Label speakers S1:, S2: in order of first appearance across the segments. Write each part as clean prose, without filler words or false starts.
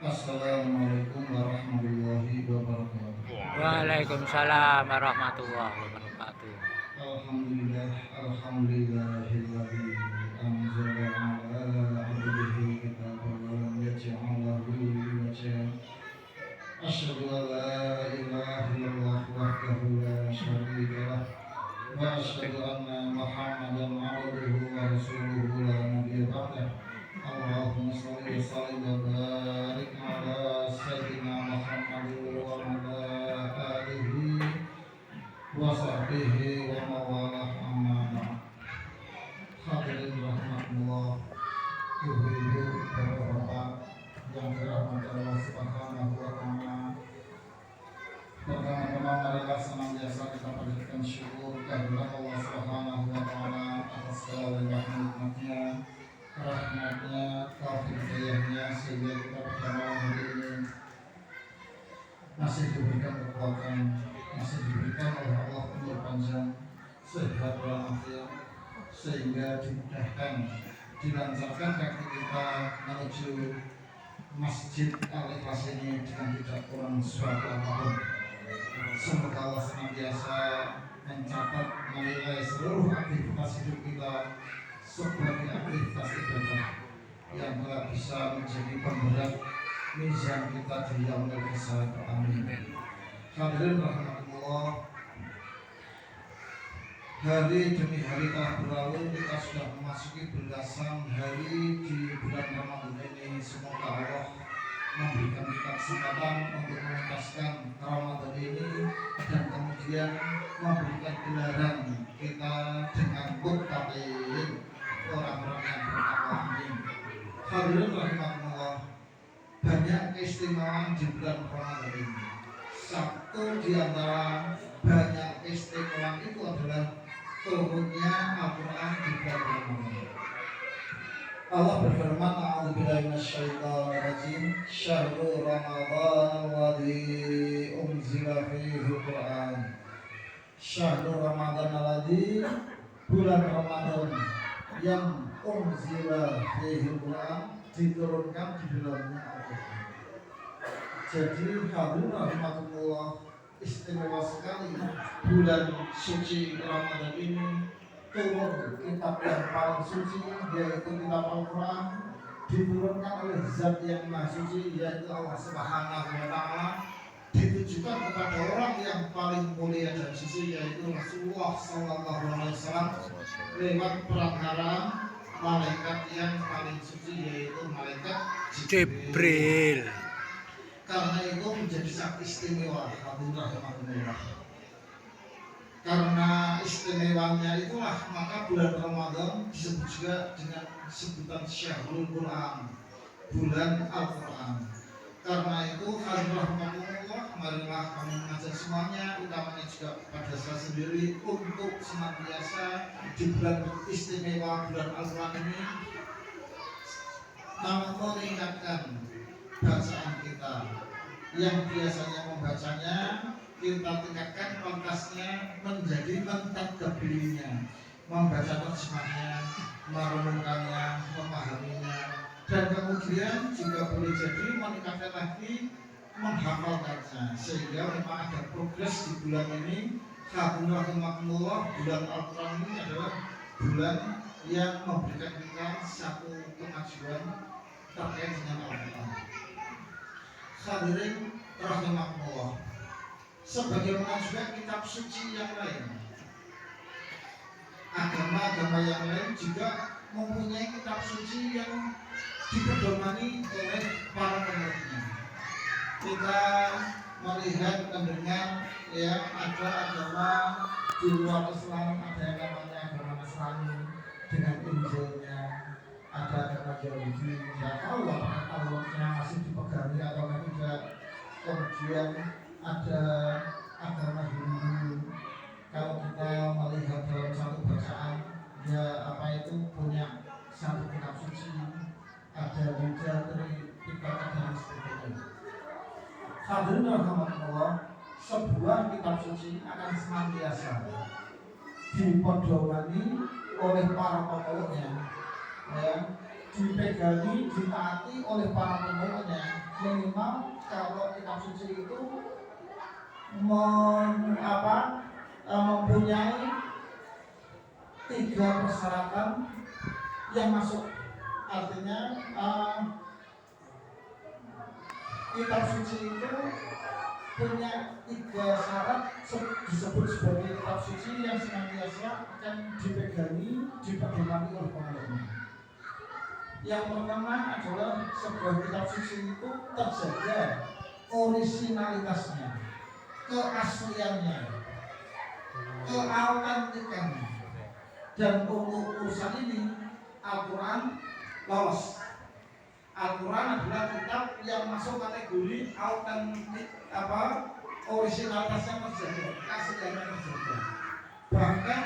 S1: Assalamualaikum warahmatullahi wabarakatuh.
S2: Waalaikumsalam warahmatullahi wabarakatuh.
S1: Alhamdulillahilladzi anzala ala abdihi kitaban wa lam yaj'al lahu iwaja. Asyhadu an la ilaha illallah wahdahu la syarika lah wa asyhadu anna Muhammadan abduhu wa rasuluhu la nabiyya ba'dah. Allahumma shalli wa sallim wa barik ala sayyidina Muhammad wa ala alihi wa sahbihi wa mawalah amma ba'd. Hadirin rahmatullah, ibu-ibu, bapak-bapak yang dirahmati Allah Subhanahu wa taala. Pertama-tama marilah senantiasa kita panjatkan syukur kehadirat Allah Subhanahu wa taala atas segala nikmat-Nya, rahmatnya, taufik hidayahnya, sehingga kita pada malam hari ini masih diberikan kekuatan, masih diberikan oleh Allah umur panjang, sehat walafiat, sehingga dimudahkan, dilancarkan kaki kita menuju Masjid Al-Ikhlas ini dengan tidak kurang suatu apapun. Semoga Allah senantiasa mencatat, menilai seluruh aktivitas hidup kita sebagai aktivitas ibadah yang bisa menjadi pemberat mizan kita di yaumul hisab. Amin. Hadirin rahmatullah, hari demi hari telah berlalu, kita sudah memasuki belasan hari di bulan Ramadan ini. Semoga Allah memberikan kita kesempatan untuk menuntaskan Ramadan ini dan kemudian memberikan gelaran kita dengan muttaqin, orang-orang yang bertakwa. Amin. Hadirin rahmatullah, banyak keistimewaan di bulan Ramadan ini. Satu di antara banyak keistimewaan itu adalah turunnya Al-Quran di bulan Ramadan. Allah berfirman, a'udzubillahi minasyaitonir rajim, syahrul ramadhan alladzi unzila fihi al-Qur'an. Syahrul ramadhan alladzi, bulan Ramadan yang unzila fihi al-Qur'an, diturunkan di dalamnya Al-Qur'an. Jadi hadirin rahmatullah, istimewa sekali bulan suci Ramadan ini. Turun kitab yang paling suci, yaitu kitab Al-Quran, diturunkan oleh Zat yang Maha Suci, yaitu Allah Subhanahu wa Ta'ala, ditujukan kepada orang yang paling mulia dan suci, yaitu Rasulullah Sallallahu Alaihi Wasallam, lewat perantara malaikat yang paling suci, yaitu malaikat Jibril. Karena itu menjadi sangat istimewa. Alhamdulillah. Karena istimewanya itulah maka bulan Ramadan disebut juga dengan sebutan Syahrul Quran, bulan Al-Quran. Karena itu alhamdulillah, marilah kami mengajak semuanya, utamanya juga pada saya sendiri, untuk senantiasa di bulan istimewa bulan Al-Quran ini meningkatkan bacaan kita. Yang biasanya membacanya, kita tingkatkan kualitasnya menjadi mentadabburinya, membaca terjemahnya, merenungkannya, memahaminya, dan kemudian juga boleh jadi meningkatkan lagi menghafalkannya, sehingga memang ada progres di bulan ini. Alhamdulillah, bulan Al-Quran ini adalah bulan yang memberikan kita satu kemajuan terkait dengan Al-Quran. Hadirin rahimakumullah, sebagaimana juga kitab suci yang lain, agama-agama yang lain juga mempunyai kitab suci yang dipedomani oleh para pengertinya. Kita melihat mendengar ya, ada agama di luar Islam, ada yang namanya agama Nasrani dengan Injilnya, ada agama Yahudi, tidak tahu apakah Tauratnya masih dipegangi atau tidak. Kemudian ada agama Hindu. Kalau kita melihat dalam satu bacaan, ya apa itu punya satu kitab suci, ada Weda, Tripitaka dan sebagainya. Hadirin rahmatullah, sebuah kitab suci akan senantiasa dipedomani oleh para pengikutnya, ya, dipegangi, ditaati oleh para pengikutnya, minimal kalau kitab suci itu mempunyai 3 persyaratan yang masuk. Artinya kitab suci itu punya 3 syarat disebut sebagai kitab suci yang senantiasa akan dipegangi, dipedomani oleh pengikutnya. Yang pertama adalah sebuah kitab suci itu terjaga originalitasnya, keasliannya, keautentikannya. Dan untuk urusan ini Al-Quran lolos. Al-Quran adalah kitab yang masuk kategori autentik, originalitasnya terjaga, keasliannya terjaga. Bahkan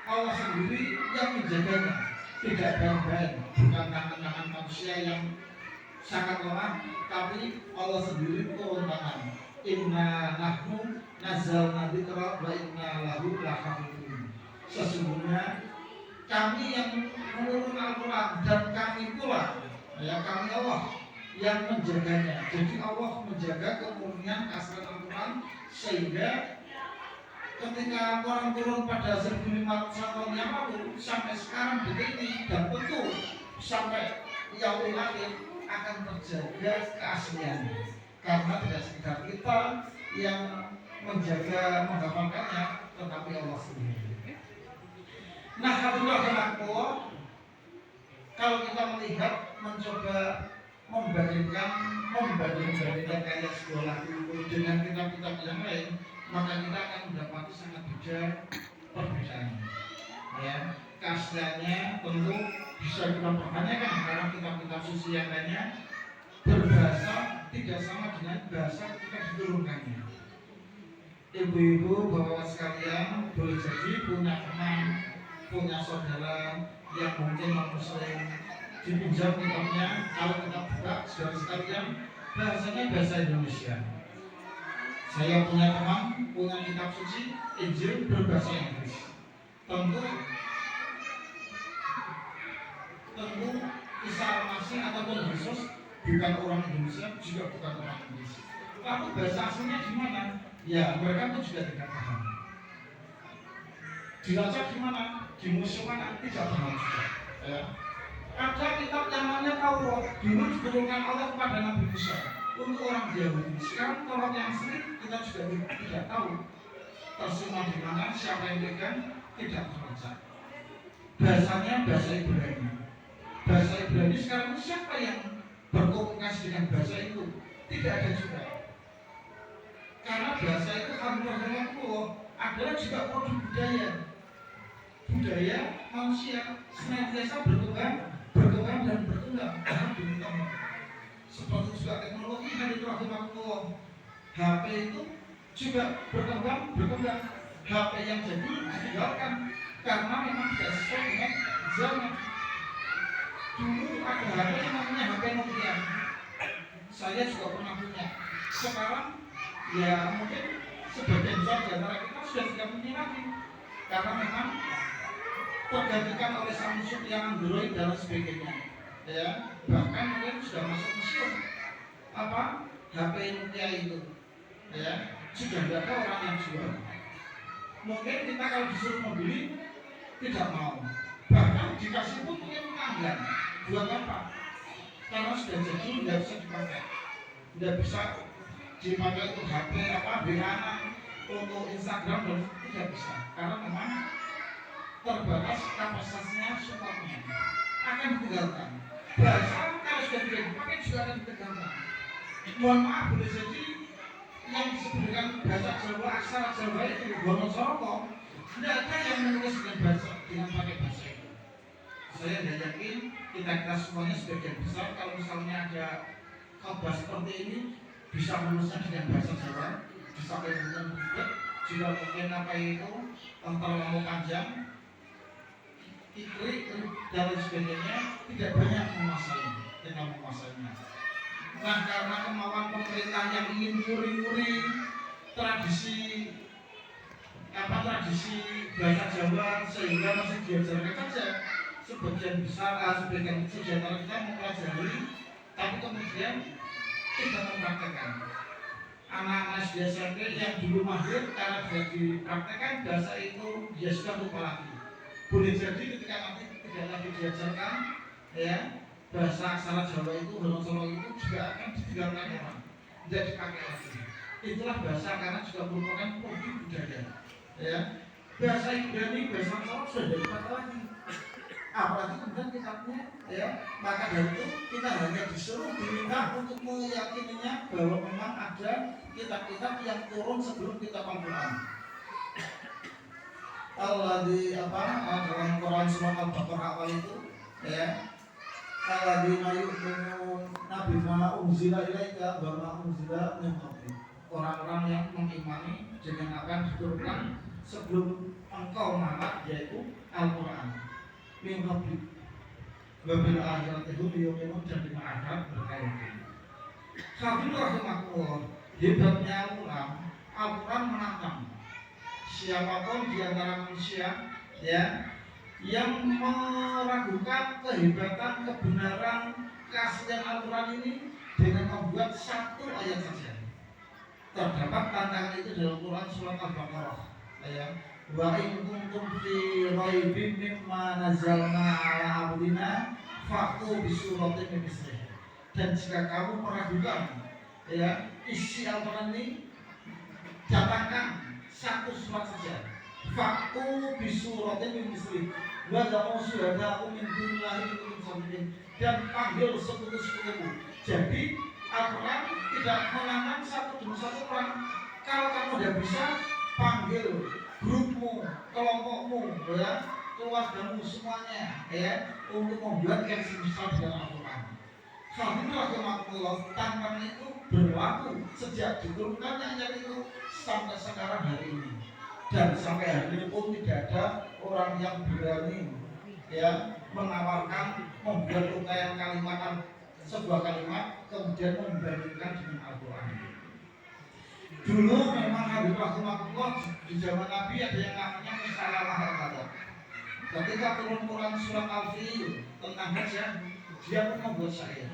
S1: Allah sendiri yang menjaganya, tidak baik-baik, bukan tangan-tangan manusia yang sangat lemah, tapi Allah sendiri turun tangan. Inna nahnu nazzalna dzikra wa inna lahu lahafidun. Sesungguhnya kami yang menurunkan Al-Quran dan kami pula, ya kami Allah yang menjaganya. Jadi Allah menjaga kemurnian keaslian Al-Quran sehingga ketika Al-Quran turun pada 1500 tahun yang lalu sampai sekarang begini, dan tentu sampai yaumil akhir akan terjaga keasliannya, karena tidak sekedar kita yang menjaga menghafalkannya, tetapi Allah sendiri. Nah, alhamdulillah, kalau kita melihat, mencoba membandingkan kayak sebuah lagu dengan kitab-kitab yang lain, maka kita akan mendapati sangat perbedaan. Ya, keasliannya tentu bisa kita pertanyakan karena kitab-kitab suci yang lainnya berbahasa tidak sama dengan bahasa ketika diturunkannya. Ibu-ibu, bapak sekalian, boleh jadi punya teman, punya saudara yang mungkin non-muslim, dipinjam kitabnya. Kalau kita buka, saudara sekalian, bahasanya bahasa Indonesia. Saya punya teman, punya kitab suci Injil berbahasa Inggris. Tentu Isa Al-Masih ataupun Yesus bukan orang Indonesia, juga bukan orang Inggris. Lalu bahasa aslinya di mana? Ya, mereka pun juga tidak paham. Dilacak di mana? Di museum mana? Tidak paham juga. Ya. Ada kitab yang namanya Taurat, dulu diturunkan Allah kepada Nabi Musa untuk orang Yahudi. Sekarang Taurat yang asli kita juga tidak tahu tersimpan di mana, siapa yang pegang, tidak terbaca. Bahasanya bahasa Ibrani. Bahasa Ibrani sekarang siapa yang berkomunikasi dengan bahasa itu? Tidak ada juga. Karena bahasa itu alhamdulillah adalah juga produk budaya manusia, senantiasa berkembang dan berkembang. Seperti juga teknologi alhamdulillah, HP itu juga berkembang. HP yang jadi ditinggalkan karena memang tidak sesuai dengan zaman. Dulu ada HP yang namanya HP Nokia, saya juga pernah punya. Sekarang ya mungkin sebagian besar di antara kita sudah tidak punya lagi, karena memang tergantikan oleh Samsung yang Android dan sebagainya. Ya, bahkan mungkin sudah masuk museum HP Nokia itu. Ya, sudah tidak ada orang yang jual. Mungkin kita kalau disuruh membeli tidak mau, bahkan dikasih pun mungkin enggan. Buat apa? Karena sudah jadi tidak bisa dipakai, tidak bisa dipakai untuk HP WA, untuk Instagram, dan tidak bisa karena memang terbatas kapasitasnya, supportnya akan ditinggalkan. Bahasa kalau sudah tidak dipakai juga akan ditinggalkan. Mohon maaf, boleh jadi yang disebut dengan bahasa Jawa, aksara Jawa itu Wonosobo, tidak ada yang menulis dengan pakai bahasa itu. Saya tidak yakin kita semuanya sebagian besar kalau misalnya ada khotbah seperti ini bisa menulisnya dengan bahasa Jawa, disampaikan juga jika mungkin terlalu panjang, ikrik dan lain sebagainya, tidak banyak menguasainya. Nah, karena kemauan pemerintah yang ingin nguri-nguri tradisi bahasa Jawa sehingga masih diajarkan saja, sebagian kecil di antara kita mempelajari, tapi kemudian tidak dipraktekkan. Anak-anak SD SMP yang dulu mahir karena sudah dipraktekkan bahasa itu dia sudah lupa lagi. Boleh jadi ketika nanti tidak lagi diajarkan ya bahasa aksara Jawa itu Hono itu juga akan ditinggalkan orang, tidak dipakai lagi. Itulah bahasa karena juga merupakan produk budaya. Ya, bahasa Ibrani, bahasa Arab sudah dipakai lagi. Apalagi kemudian kitabnya, ya maka dari itu kita hanya disuruh diminta untuk meyakininya bahwa memang ada kitab-kitab yang turun sebelum kitab Al-Quran. Allah di dalam Quran surah Al-Baqarah awal itu, ya alladzina yu'minuna bima unzila ilaika wa ma unzila min qablik. Orang-orang yang mengimani dengan apa yang diturunkan sebelum engkau Muhammad, yaitu Al-Quran. Min qablik wa bil akhirati hum yu'minun, dan dengan akhirat berkaitan. Khabir rahimahullah, hebatnya Al-Quran menantang siapapun di antara manusia ya yang meragukan kehebatan, kebenaran, keaslian Al-Quran ini dengan membuat satu ayat saja. Terdapat tantangan itu dalam Quran surat Al-Baqarah ayat wa in kuntum fi raibin mimma nazzalna ala abdina fa'tu bi suratin min mislihi. Dan jika kamu meragukan ya isi Al-Quran ini, datangkan satu surat saja. Faktu bisuratin min misli wa da'u syuhada'u min dunillahi in kuntum, dan panggil sekutu-sekutumu. Jadi Al-Quran tidak menantang satu demi satu orang. Kalau kamu tidak bisa, panggil grupmu, kelompokmu, ya, keluargamu semuanya, ya, untuk membuat yang semisal dengan Al-Quran. Alhamdulillah kemakmulah, tantangan itu berlaku sejak diturunkannya ayat itu sampai sekarang hari ini, dan sampai hari ini pun tidak ada orang yang berani ya menawarkan membuat rangkaian kalimat sebuah kalimat kemudian membandingkan dengan Al-Quran. Dulu memang Habib Rahimahullah di zaman Nabi ada yang namanya Musalamah al-Qadar. Ketika turun Quran surat Al-Fil tentang hajah, dia pun membuat syair,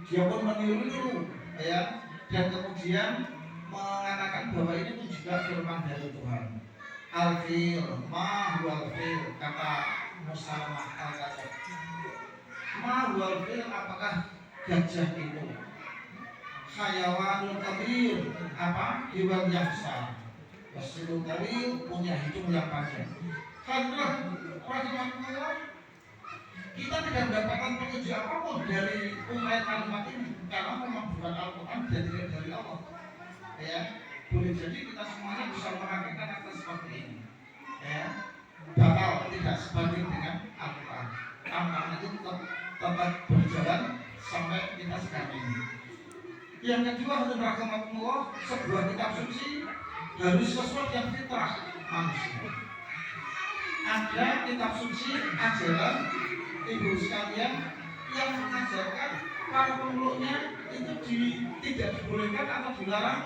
S1: dia pun meniru-niru ya, dan kemudian mengatakan bahwa ini pun juga firman dari Tuhan. Al-Fil, ma huwal fil, kata Musalamah al-Qadar. Ma huwal fil, apakah gajah itu? Hayawanul kabir, apa? Hewan yang besar. Wasilul kabir, punya hidung yang panjang. Karena rahimahullah, kita tidak mendapatkan petunjuk apapun dari uraian kalimat ini, karena memang bukan Al-Quran dan tidak dari Allah. Ya, boleh jadi kita semuanya bisa meragukan atas seperti ini. Ya, bakal tidak sebanding dengan Al-Quran. Tantangan itu tetap berjalan sampai kita sekarang ini. Yang kedua, untuk rahimahullah, sebuah kitab suci harus sesuai dengan fitrah manusia. Ada kitab suci ajaran ibu sekalian yang mengajarkan para pemeluknya itu tidak dibolehkan atau dilarang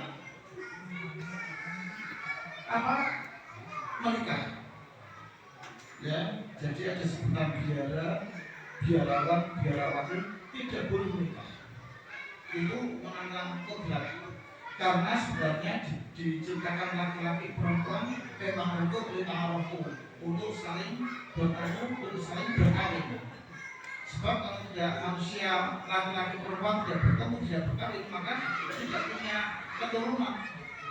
S1: apa menikah. Ya, jadi ada sebutan biarawan, biarawati tidak boleh menikah. Itu menantang kodrat, karena sebenarnya diciptakan laki-laki perempuan memang untuk bertaruh, untuk saling bertemu, untuk saling berkawin. Sebab kalau tidak manusia laki-laki perempuan tidak bertemu, tidak berkawin, maka tidak punya keturunan.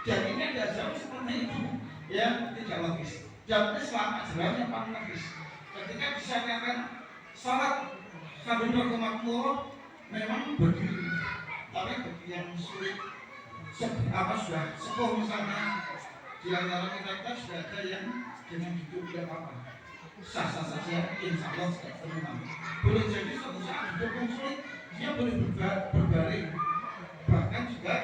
S1: Dan ini ada jauh seperti itu, ya tidak logis. Dan Islam ajarannya paling logis. Ketika disyariatkan salat sambil berkemakmur memang berdiri. Tapi bagi yang sulit sudah sepuh misalnya, di antara kita sudah ada yang dengan hidup tidak apa-apa, sah-sah saja, insya Allah tidak terima. Boleh jadi suatu saat hidup yang sulit, dia boleh berbaring, bahkan juga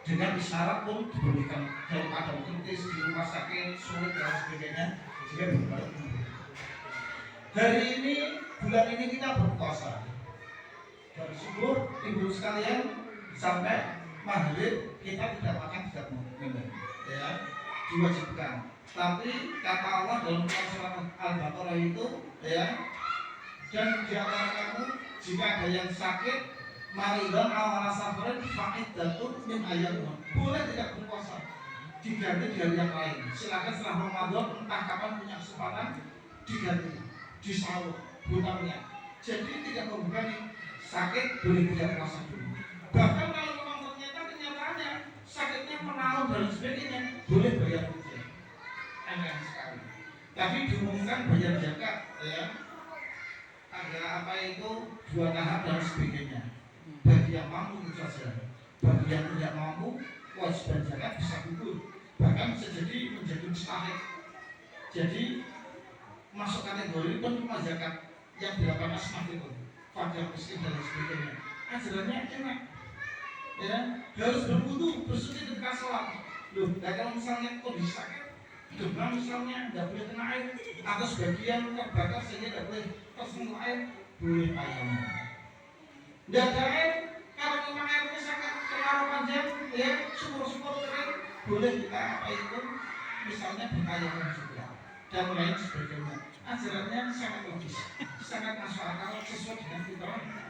S1: dengan isyarat pun dibolehkan. Daripada kritis di rumah sakit sulit dan sebagainya, dia berbaring. Hari ini, bulan ini kita berpuasa. Dari subuh, ibu sekalian sampai maghrib kita tidak makan, tidak minum, ya, diwajibkan. Tapi kata Allah dalam surat Al-Baqarah itu, ya, dan di antara kamu jika ada yang sakit maridan awala safarin fa'iddatun min ayyamin. Boleh tidak berpuasa, diganti di hari yang lain. Silakan setelah Ramadan entah kapan punya kesempatan diganti, disahur hutangnya. Jadi tidak membebani, sakit boleh tidak puasa dulu. Bahkan kalau memang ternyata kenyataannya sakitnya menaun dan sebagainya, boleh bayar fidyah. Enak sekali. Tapi diumumkan bayar zakat, ya. Ada apa itu 2 tahap dan sebagainya. Bagi yang mampu itu saja. Bagi yang tidak mampu, kewajiban zakat bisa gugur. Bahkan bisa jadi menjadi mustahil. Jadi masuk kategori penerima zakat yang dilakukan asnaf itu, fakir miskin dan sebagainya. Ajarannya enak, ya, harus berwudu, bersuci ketika sholat. Loh, kalau misalnya kondisi sakit, demam misalnya, tidak boleh kena air, atau sebagian terbakar sehingga tidak boleh tersentuh air, boleh ayam. Tidak ada air, kalau memang airnya sangat kemarau panjang, ya, syukur-syukur kering, boleh kita apa itu, misalnya berayam juga dan lain sebagainya. Ajarannya sangat logis, sangat masuk akal, sesuai dengan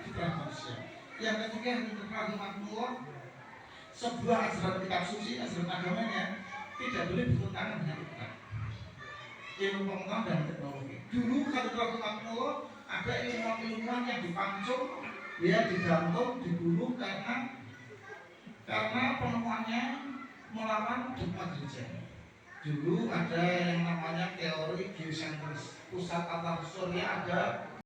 S1: fitrah manusia. Yang ketiga, rahimahullah, sebuah ajaran kitab suci, ajaran agamanya tidak boleh bertentangan dengan Quran. Ilmu pengetahuan dan teknologi. Dulu kalau rahimahullah ada ilmuwan yang dipancung, dia digantung, dibunuh karena penemuannya melawan dogma gereja. Dulu ada yang namanya teori geosentris, pusat alam surya ada